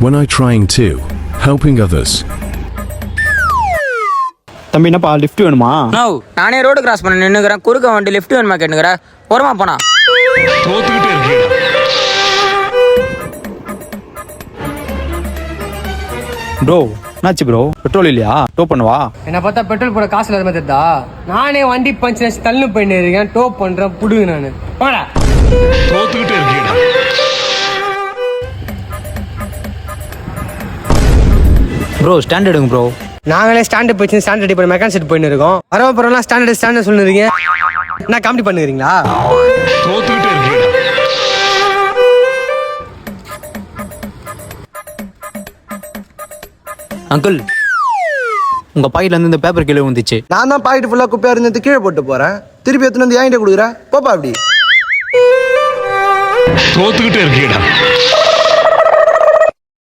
when I trying to helping others. தம்பி என்னப்பா lift வேணுமா? நோ, நானே ரோடு கிராஸ் பண்ண நின்னுக்கிறேன், குறுக்க வண்டி லிஃப்ட் வேணுமா கேட்டுக்கிறேன். போறமா போனா தோத்துக்கிட்டே இருக்கீங்க. ப்ரோ என்னாச்சு ப்ரோ? பெட்ரோல் இல்லையா? டோ பண்ணவா? என்ன பார்த்தா பெட்ரோல் போட காசு இல்லாத மாதிரி தெரியுதா? நானே வண்டி பஞ்சு தள்ளு போயிட்டு இருக்கேன், டோ பண்றேன், புடுங்க நானு. போடா. தோத்துக்கிட்டே இருக்கீங்க. ப்ரோ ஸ்டாண்ட் எடுங்க ப்ரோ. நாங்களே ஸ்டாண்டு போயிடுச்சு, ஸ்டாண்ட் ரெடி பண்ணி மெக்கானிக் செட் போயின்னு இருக்கோம். வரவப்புறம்லாம் ஸ்டாண்டர்ட் சொல்லுறீங்க. என்ன காமெடி பண்ணுறீங்களா? தோத்துக்கிட்டே இருக்கீங்க. அங்கிள் உங்க பாக்கெட்ல இருந்து இந்த பேப்பர் கீழே வந்துச்சு. நான் தான் பாக்கெட் ஃபுல்லா குப்பையா இருந்து கீழே போட்டு போறேன். திருப்பி எடுத்துன்னு வந்து என்கிட்ட கொடுக்குற போப்பா அப்படி. தோத்துக்கிட்டே இருக்கீங்க.